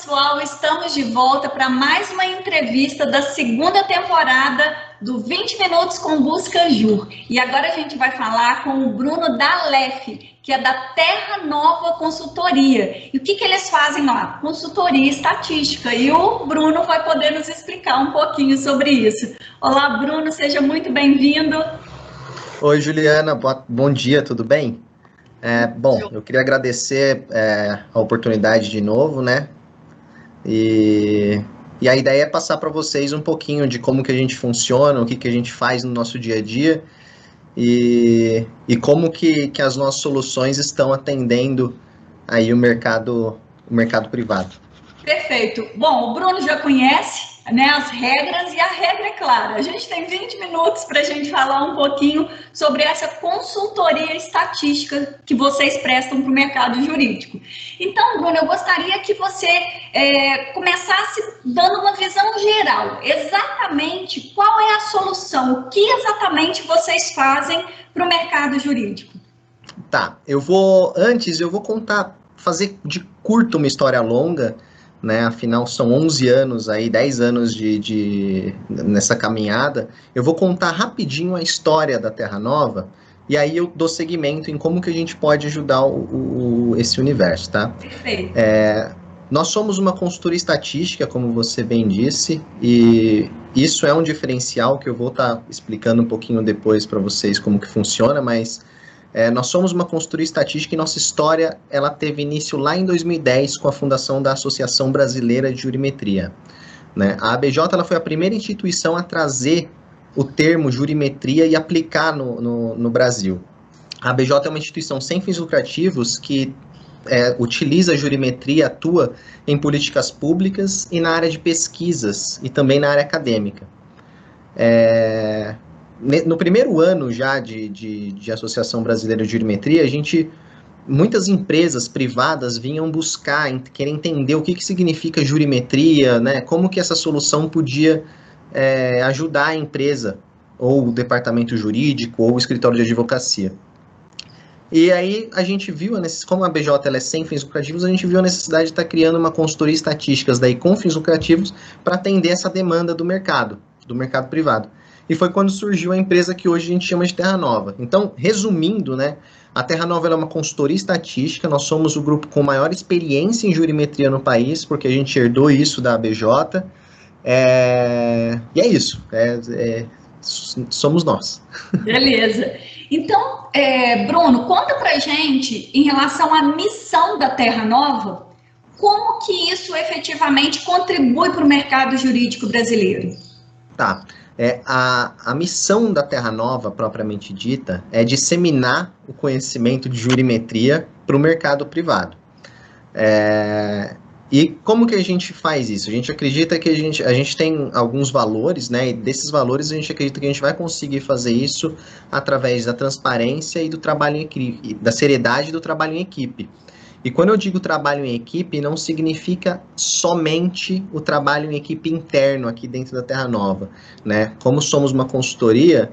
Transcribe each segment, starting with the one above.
pessoal, estamos de volta para mais uma entrevista da segunda temporada do 20 Minutos com Busca Jur. E agora a gente vai falar com o Bruno da Lef, que é da Terra Nova Consultoria. E o que eles fazem lá? Consultoria estatística. E o Bruno vai poder nos explicar um pouquinho sobre isso. Olá, Bruno, seja muito bem-vindo. Oi, Juliana, bom dia, tudo bem? Bom, eu queria agradecer a oportunidade de novo, né? E a ideia é passar para vocês um pouquinho de como que a gente funciona, o que que a gente faz no nosso dia a dia e como que as nossas soluções estão atendendo aí o mercado privado. Perfeito. Bom, o Bruno já conhece, né, as regras, e a regra é clara. A gente tem 20 minutos para a gente falar um pouquinho sobre essa consultoria estatística que vocês prestam para o mercado jurídico. Então, Bruno, eu gostaria que você começasse dando uma visão geral. Exatamente qual é a solução, o que exatamente vocês fazem para o mercado jurídico? Tá, antes eu vou fazer de curto uma história longa, né? Afinal, são 11 anos aí, 10 anos nessa caminhada. Eu vou contar rapidinho a história da Terra Nova e aí eu dou seguimento em como que a gente pode ajudar esse universo, tá? Perfeito. Nós somos uma consultoria estatística, como você bem disse, e isso é um diferencial que eu vou estar explicando um pouquinho depois para vocês como que funciona, mas nós somos uma consultoria estatística e nossa história ela teve início lá em 2010 com a fundação da Associação Brasileira de Jurimetria, né? A ABJ ela foi a primeira instituição a trazer o termo jurimetria e aplicar no Brasil. A ABJ é uma instituição sem fins lucrativos que utiliza a jurimetria, atua em políticas públicas e na área de pesquisas e também na área acadêmica. No primeiro ano já de Associação Brasileira de Jurimetria, muitas empresas privadas vinham buscar, querer entender o que significa jurimetria, né? Como que essa solução podia ajudar a empresa, ou o departamento jurídico, ou o escritório de advocacia. E aí a gente viu, como a BJ ela é sem fins lucrativos, a gente viu a necessidade de estar criando uma consultoria estatística daí com fins lucrativos para atender essa demanda do mercado privado. E foi quando surgiu a empresa que hoje a gente chama de Terra Nova. Então, resumindo, né, a Terra Nova é uma consultoria estatística, nós somos o grupo com maior experiência em jurimetria no país, porque a gente herdou isso da ABJ, e é isso, somos nós. Beleza. Então, Bruno, conta pra gente, em relação à missão da Terra Nova, como que isso efetivamente contribui para o mercado jurídico brasileiro? Tá. A missão da Terra Nova, propriamente dita, é disseminar o conhecimento de jurimetria para o mercado privado. E como que a gente faz isso? A gente acredita que a gente tem alguns valores, né? E desses valores a gente acredita que a gente vai conseguir fazer isso através da transparência e do trabalho em equipe, da seriedade do trabalho em equipe. E quando eu digo trabalho em equipe, não significa somente o trabalho em equipe interno aqui dentro da Terra Nova, né? Como somos uma consultoria,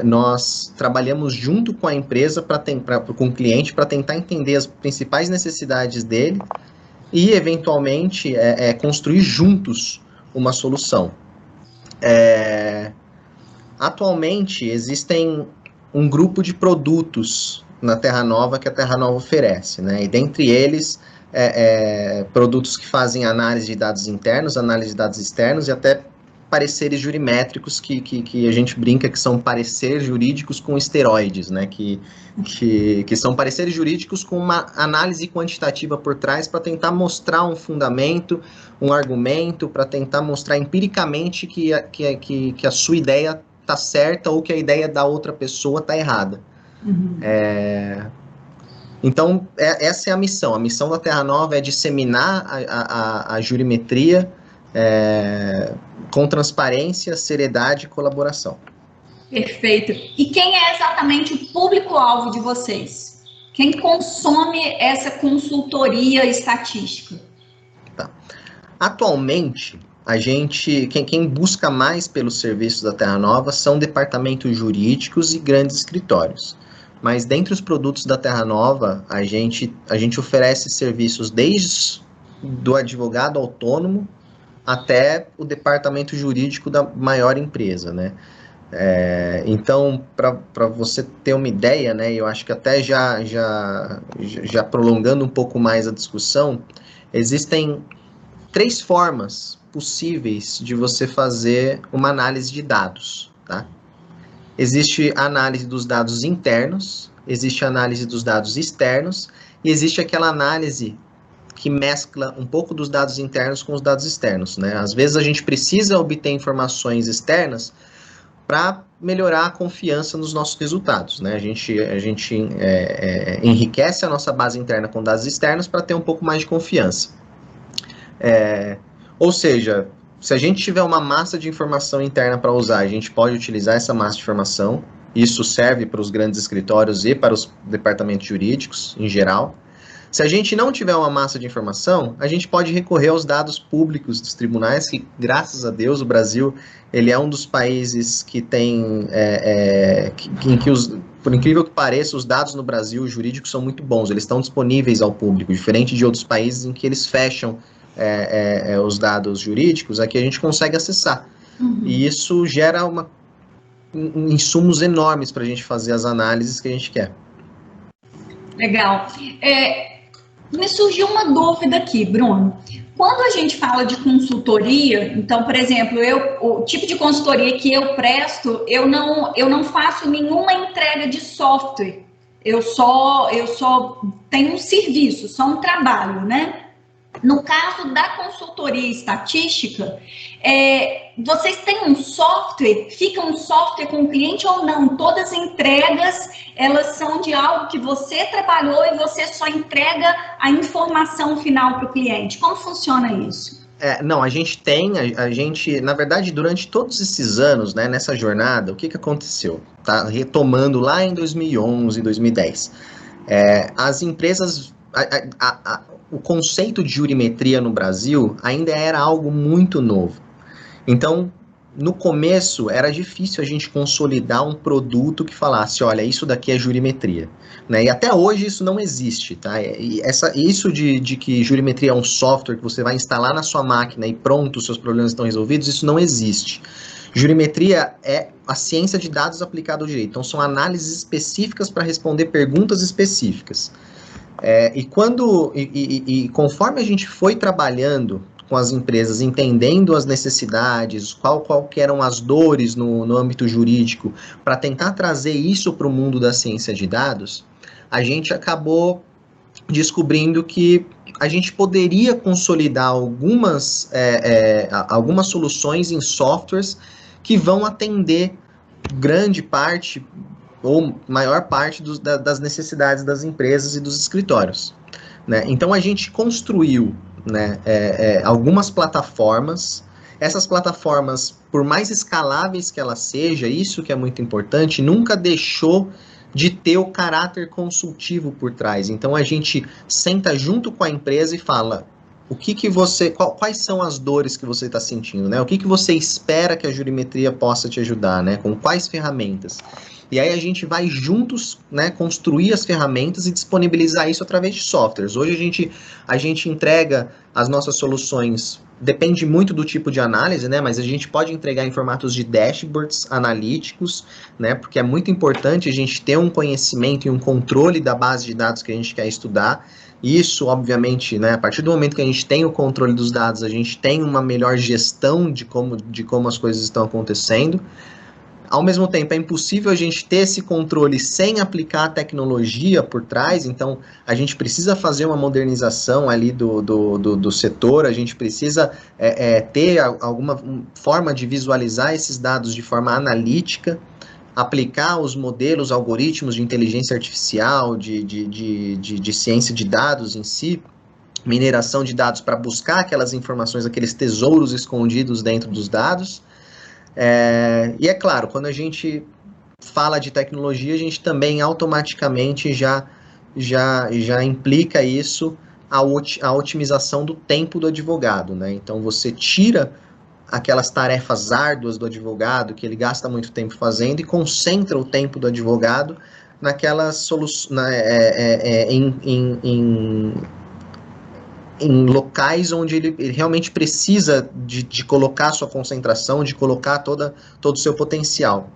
nós trabalhamos junto com a empresa, com o cliente, para tentar entender as principais necessidades dele e, eventualmente, construir juntos uma solução. Atualmente, existem um grupo de produtos na Terra Nova que a Terra Nova oferece, né? E dentre eles, produtos que fazem análise de dados internos, análise de dados externos e até pareceres jurimétricos que a gente brinca que são pareceres jurídicos com esteroides, né? Que são pareceres jurídicos com uma análise quantitativa por trás para tentar mostrar um fundamento, um argumento, para tentar mostrar empiricamente que a sua ideia está certa ou que a ideia da outra pessoa está errada. Uhum. Então, essa é a missão. A missão da Terra Nova é disseminar a jurimetria com transparência, seriedade e colaboração. Perfeito. E quem é exatamente o público-alvo de vocês? Quem consome essa consultoria estatística? Tá. Atualmente, quem busca mais pelos serviços da Terra Nova são departamentos jurídicos e grandes escritórios. Mas dentre os produtos da Terra Nova, a gente oferece serviços desde do advogado autônomo até o departamento jurídico da maior empresa, né? Então, para você ter uma ideia, né, eu acho que até já prolongando um pouco mais a discussão, existem 3 formas possíveis de você fazer uma análise de dados, tá? Existe a análise dos dados internos, existe a análise dos dados externos, e existe aquela análise que mescla um pouco dos dados internos com os dados externos, né? Às vezes a gente precisa obter informações externas para melhorar a confiança nos nossos resultados, né? A gente enriquece a nossa base interna com dados externos para ter um pouco mais de confiança. Ou seja, se a gente tiver uma massa de informação interna para usar, a gente pode utilizar essa massa de informação. Isso serve para os grandes escritórios e para os departamentos jurídicos em geral. Se a gente não tiver uma massa de informação, a gente pode recorrer aos dados públicos dos tribunais, que, graças a Deus, o Brasil ele é um dos países que tem, em que por incrível que pareça, os dados no Brasil jurídicos são muito bons, eles estão disponíveis ao público, diferente de outros países em que eles fecham os dados jurídicos, aqui a gente consegue acessar. E isso gera insumos enormes para a gente fazer as análises que a gente quer. Legal. Me surgiu uma dúvida aqui, Bruno. Quando a gente fala de consultoria, então, por exemplo, o tipo de consultoria que eu presto, eu não faço nenhuma entrega de software. Eu só tenho um serviço, só um trabalho, né? No caso da consultoria estatística, vocês têm um software? Fica um software com o cliente ou não? Todas as entregas, elas são de algo que você trabalhou e você só entrega a informação final para o cliente. Como funciona isso? Não, a gente na verdade, durante todos esses anos, né, nessa jornada, o que aconteceu? Tá retomando lá em 2011, 2010. As empresas... o conceito de jurimetria no Brasil ainda era algo muito novo. Então, no começo, era difícil a gente consolidar um produto que falasse, olha, isso daqui é jurimetria. Né? E até hoje isso não existe. Tá? Isso de que jurimetria é um software que você vai instalar na sua máquina e pronto, os seus problemas estão resolvidos, isso não existe. Jurimetria é a ciência de dados aplicada ao direito. Então, são análises específicas para responder perguntas específicas. E conforme a gente foi trabalhando com as empresas, entendendo as necessidades, qual que eram as dores no âmbito jurídico, para tentar trazer isso para o mundo da ciência de dados, a gente acabou descobrindo que a gente poderia consolidar algumas soluções em softwares que vão atender grande parte ou maior parte das necessidades das empresas e dos escritórios. Né? Então, a gente construiu, né, algumas plataformas. Essas plataformas, por mais escaláveis que elas sejam, isso que é muito importante, nunca deixou de ter o caráter consultivo por trás. Então, a gente senta junto com a empresa e fala... quais são as dores que você está sentindo, né? O que você espera que a jurimetria possa te ajudar, né? Com quais ferramentas? E aí a gente vai juntos, né, construir as ferramentas e disponibilizar isso através de softwares. Hoje a gente entrega as nossas soluções, depende muito do tipo de análise, né, mas a gente pode entregar em formatos de dashboards analíticos, né, porque é muito importante a gente ter um conhecimento e um controle da base de dados que a gente quer estudar. Isso, obviamente, né, a partir do momento que a gente tem o controle dos dados, a gente tem uma melhor gestão de como as coisas estão acontecendo. Ao mesmo tempo, é impossível a gente ter esse controle sem aplicar a tecnologia por trás, então a gente precisa fazer uma modernização ali do setor, a gente precisa ter alguma forma de visualizar esses dados de forma analítica, aplicar os modelos, algoritmos de inteligência artificial, de ciência de dados em si, mineração de dados para buscar aquelas informações, aqueles tesouros escondidos dentro dos dados. E é claro, quando a gente fala de tecnologia, a gente também automaticamente já implica isso, a otimização do tempo do advogado, né? Então você tira aquelas tarefas árduas do advogado, que ele gasta muito tempo fazendo, e concentra o tempo do advogado naquelas soluções, em locais onde ele realmente precisa de colocar sua concentração, de colocar todo o seu potencial.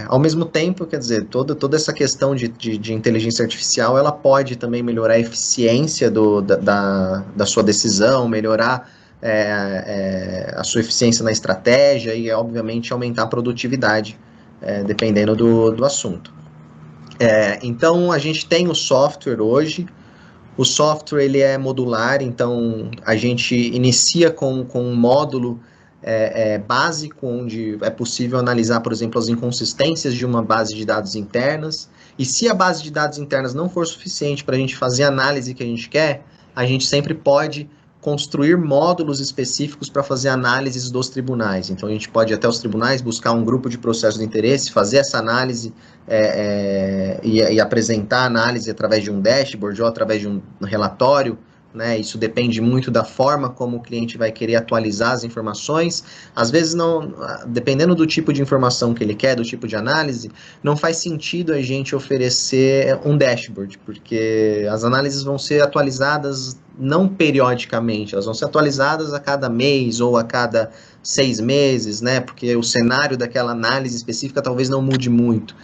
Ao mesmo tempo, quer dizer, toda essa questão de inteligência artificial, ela pode também melhorar a eficiência da sua decisão, melhorar a sua eficiência na estratégia e, obviamente, aumentar a produtividade, dependendo do assunto. Então, a gente tem o software hoje. O software ele é modular, então a gente inicia com um módulo básico, onde é possível analisar, por exemplo, as inconsistências de uma base de dados internas, e se a base de dados internas não for suficiente para a gente fazer a análise que a gente quer, a gente sempre pode construir módulos específicos para fazer análises dos tribunais. Então, a gente pode ir até os tribunais, buscar um grupo de processos de interesse, fazer essa análise e apresentar a análise através de um dashboard ou através de um relatório, né? Isso depende muito da forma como o cliente vai querer atualizar as informações. Às vezes, dependendo do tipo de informação que ele quer, do tipo de análise, não faz sentido a gente oferecer um dashboard, porque as análises vão ser atualizadas não periodicamente, elas vão ser atualizadas a cada mês ou a cada 6 meses, né? Porque o cenário daquela análise específica talvez não mude muito.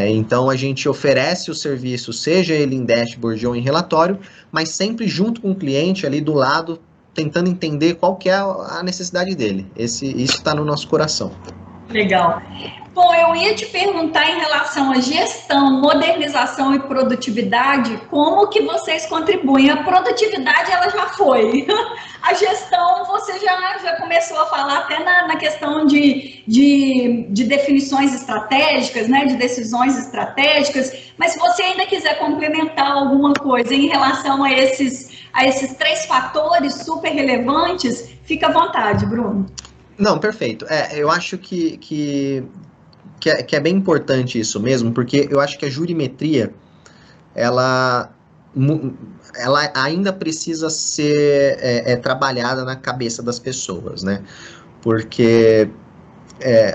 Então a gente oferece o serviço, seja ele em dashboard ou em relatório, mas sempre junto com o cliente ali do lado, tentando entender qual que é a necessidade dele. Isso está no nosso coração. Legal. Bom, eu ia te perguntar em relação à gestão, modernização e produtividade, como que vocês contribuem? A produtividade, ela já foi. A gestão, você já começou a falar até na questão de definições estratégicas, né, de decisões estratégicas, mas se você ainda quiser complementar alguma coisa em relação a esses 3 fatores super relevantes, fica à vontade, Bruno. Não, perfeito. Eu acho que é bem importante isso mesmo, porque eu acho que a jurimetria, ela ainda precisa ser trabalhada na cabeça das pessoas, né? Porque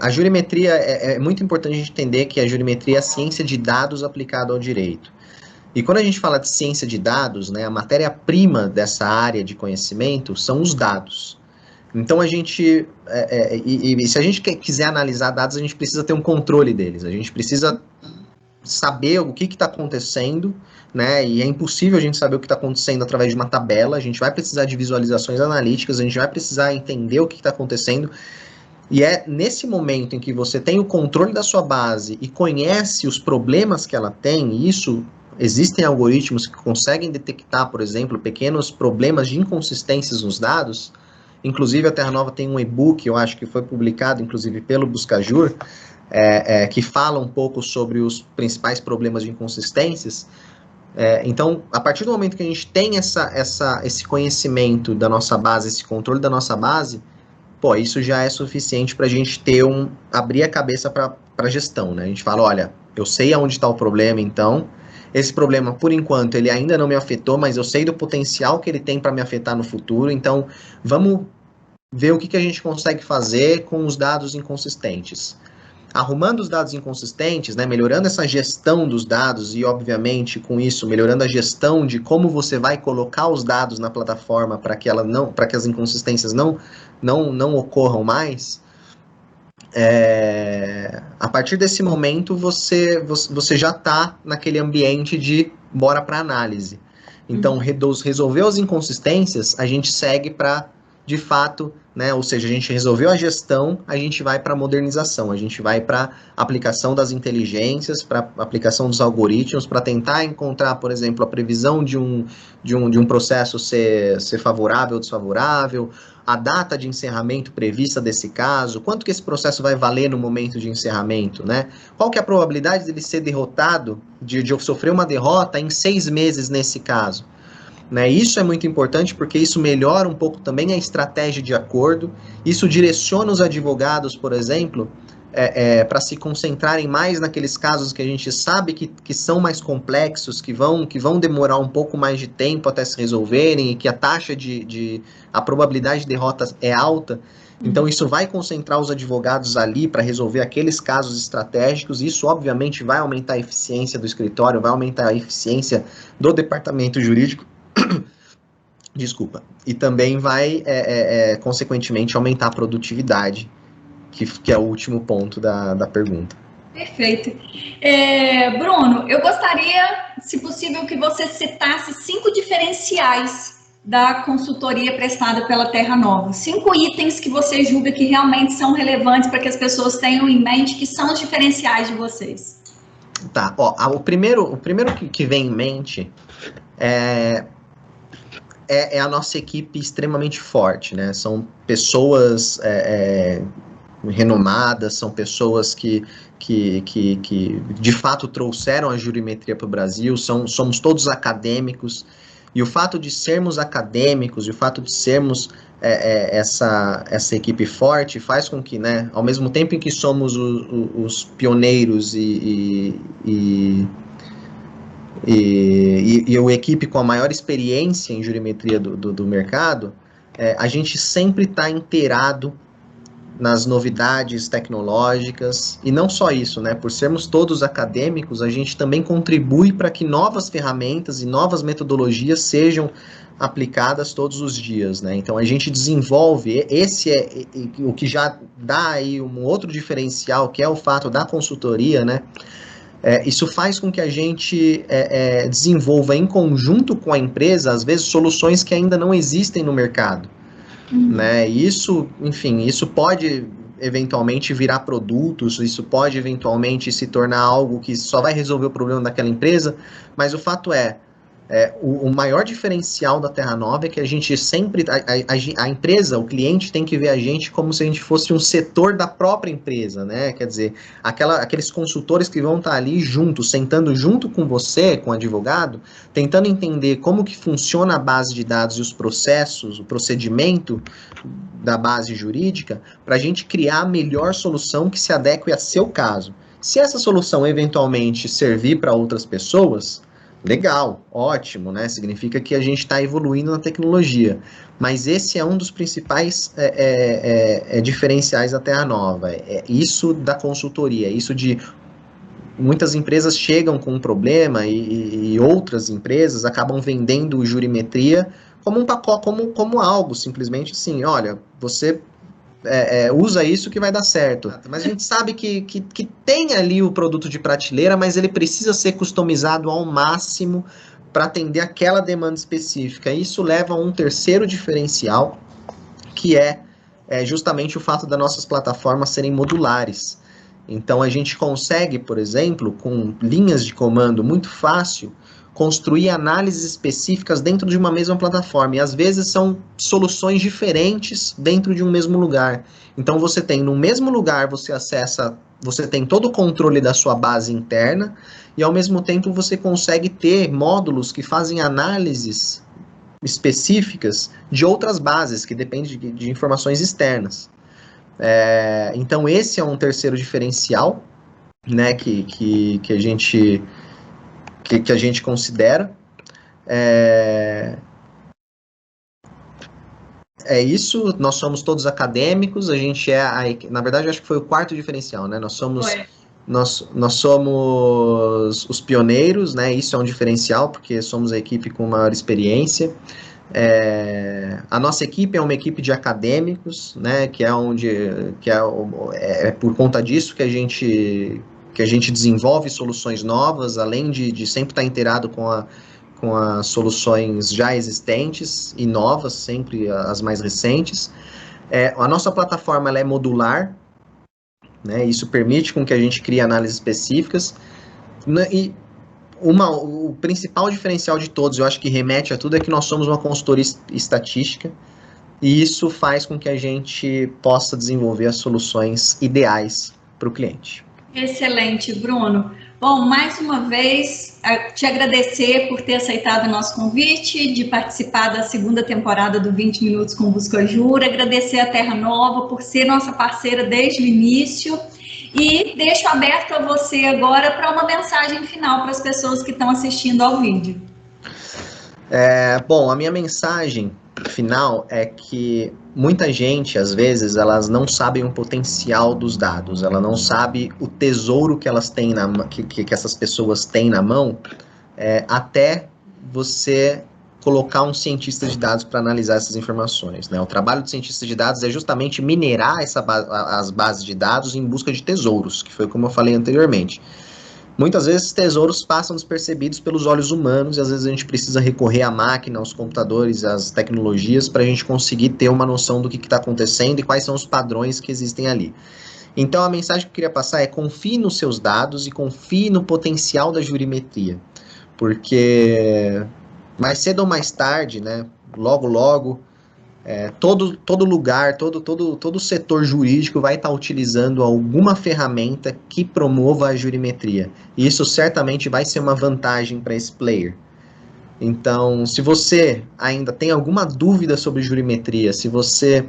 a jurimetria, é muito importante a gente entender que a jurimetria é a ciência de dados aplicada ao direito. E quando a gente fala de ciência de dados, né, a matéria-prima dessa área de conhecimento são os dados. Então, a gente, se a gente quiser analisar dados, a gente precisa ter um controle deles, a gente precisa saber o que está acontecendo, né, e é impossível a gente saber o que está acontecendo através de uma tabela, a gente vai precisar de visualizações analíticas, a gente vai precisar entender o que está acontecendo, e é nesse momento em que você tem o controle da sua base e conhece os problemas que ela tem, e existem algoritmos que conseguem detectar, por exemplo, pequenos problemas de inconsistências nos dados. Inclusive, a Terra Nova tem um e-book, eu acho que foi publicado, inclusive, pelo Buscajur, que fala um pouco sobre os principais problemas de inconsistências. Então, a partir do momento que a gente tem esse conhecimento da nossa base, esse controle da nossa base, isso já é suficiente para a gente abrir a cabeça para a gestão, né? A gente fala, olha, eu sei aonde está o problema, então, esse problema, por enquanto, ele ainda não me afetou, mas eu sei do potencial que ele tem para me afetar no futuro, então, vamos ver o que a gente consegue fazer com os dados inconsistentes. Arrumando os dados inconsistentes, né, melhorando essa gestão dos dados e, obviamente, com isso, melhorando a gestão de como você vai colocar os dados na plataforma para que as inconsistências não ocorram mais, a partir desse momento você já está naquele ambiente de bora para análise. Então, resolveu as inconsistências, a gente segue para, de fato, né, ou seja, a gente resolveu a gestão, a gente vai para a modernização, a gente vai para a aplicação das inteligências, para a aplicação dos algoritmos, para tentar encontrar, por exemplo, a previsão de um processo ser favorável ou desfavorável, a data de encerramento prevista desse caso, quanto que esse processo vai valer no momento de encerramento, né? Qual que é a probabilidade dele ser derrotado, de sofrer uma derrota em 6 meses nesse caso? Né? Isso é muito importante porque isso melhora um pouco também a estratégia de acordo, isso direciona os advogados, por exemplo, para se concentrarem mais naqueles casos que a gente sabe que são mais complexos, que vão demorar um pouco mais de tempo até se resolverem e que a taxa a probabilidade de derrota é alta. Então, isso vai concentrar os advogados ali para resolver aqueles casos estratégicos. Isso, obviamente, vai aumentar a eficiência do escritório, vai aumentar a eficiência do departamento jurídico. Desculpa. E também vai, consequentemente, aumentar a produtividade, que é o último ponto da pergunta. Perfeito. Bruno, eu gostaria, se possível, que você citasse 5 diferenciais da consultoria prestada pela Terra Nova. 5 itens que você julga que realmente são relevantes para que as pessoas tenham em mente que são os diferenciais de vocês. Tá, o primeiro que vem em mente é a nossa equipe extremamente forte, né? São pessoas renomadas, são pessoas que de fato trouxeram a jurimetria para o Brasil, somos todos acadêmicos, e o fato de sermos acadêmicos, e o fato de sermos essa equipe forte, faz com que, né, ao mesmo tempo em que somos os pioneiros e a equipe com a maior experiência em jurimetria do mercado, a gente sempre está inteirado nas novidades tecnológicas, e não só isso, né? Por sermos todos acadêmicos, a gente também contribui para que novas ferramentas e novas metodologias sejam aplicadas todos os dias, né? Então a gente desenvolve, esse é o que já dá aí um outro diferencial, que é o fato da consultoria, né? Isso faz com que a gente desenvolva em conjunto com a empresa, às vezes, soluções que ainda não existem no mercado. Né? Isso, enfim, isso pode eventualmente virar produtos, isso pode eventualmente se tornar algo que só vai resolver o problema daquela empresa, mas o fato o maior diferencial da Terra Nova é que a gente sempre, a empresa, o cliente tem que ver a gente como se a gente fosse um setor da própria empresa, né? Quer dizer, aqueles consultores que vão estar ali juntos, sentando junto com você, com o advogado, tentando entender como que funciona a base de dados e os processos, o procedimento da base jurídica, para a gente criar a melhor solução que se adeque a seu caso. Se essa solução eventualmente servir para outras pessoas, legal, ótimo, né? Significa que a gente está evoluindo na tecnologia. Mas esse é um dos principais diferenciais da Terra Nova. Isso da consultoria, isso de muitas empresas chegam com um problema e outras empresas acabam vendendo jurimetria como um pacote, como algo, simplesmente assim, olha, você usa isso que vai dar certo. Mas a gente sabe que tem ali o produto de prateleira, mas ele precisa ser customizado ao máximo para atender aquela demanda específica. Isso leva a um terceiro diferencial, que é justamente o fato das nossas plataformas serem modulares. Então a gente consegue, por exemplo, com linhas de comando muito fácil, construir análises específicas dentro de uma mesma plataforma, e às vezes são soluções diferentes dentro de um mesmo lugar. Então você tem, no mesmo lugar, você tem todo o controle da sua base interna, e ao mesmo tempo você consegue ter módulos que fazem análises específicas de outras bases, que dependem de informações externas. Então esse é um terceiro diferencial, né, que a gente considera. Isso, nós somos todos acadêmicos, a gente na verdade, acho que foi o quarto diferencial, né? Nós somos os pioneiros, né? Isso é um diferencial, porque somos a equipe com maior experiência. A nossa equipe é uma equipe de acadêmicos, né? Que é por conta disso que a gente desenvolve soluções novas, além de sempre estar inteirado com as soluções já existentes e novas, sempre as mais recentes. A nossa plataforma ela é modular, né? Isso permite com que a gente crie análises específicas, e o principal diferencial de todos, eu acho que remete a tudo, é que nós somos uma consultoria estatística, e isso faz com que a gente possa desenvolver as soluções ideais para o cliente. Excelente, Bruno. Bom, mais uma vez, te agradecer por ter aceitado o nosso convite, de participar da segunda temporada do 20 Minutos com Busca Jura, agradecer a Terra Nova por ser nossa parceira desde o início, e deixo aberto a você agora para uma mensagem final para as pessoas que estão assistindo ao vídeo. Bom, a minha mensagem final é que muita gente, às vezes, elas não sabem o potencial dos dados, ela não sabe o tesouro que elas têm que essas pessoas têm na mão, até você colocar um cientista de dados para analisar essas informações, né? O trabalho do cientista de dados é justamente minerar as bases de dados em busca de tesouros, que foi como eu falei anteriormente. Muitas vezes tesouros passam despercebidos pelos olhos humanos e às vezes a gente precisa recorrer à máquina, aos computadores, às tecnologias para a gente conseguir ter uma noção do que está acontecendo e quais são os padrões que existem ali. Então a mensagem que eu queria passar é: confie nos seus dados e confie no potencial da jurimetria, porque mais cedo ou mais tarde, né, logo, todo lugar, todo setor jurídico vai estar utilizando alguma ferramenta que promova a jurimetria. E isso certamente vai ser uma vantagem para esse player. Então, se você ainda tem alguma dúvida sobre jurimetria, se você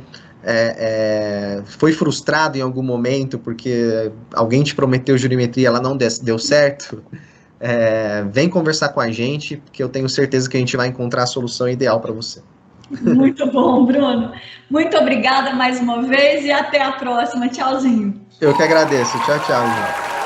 foi frustrado em algum momento porque alguém te prometeu jurimetria e ela não deu certo, vem conversar com a gente, porque eu tenho certeza que a gente vai encontrar a solução ideal para você. Muito bom, Bruno. Muito obrigada mais uma vez e até a próxima. Tchauzinho. Eu que agradeço. Tchau, tchau, gente.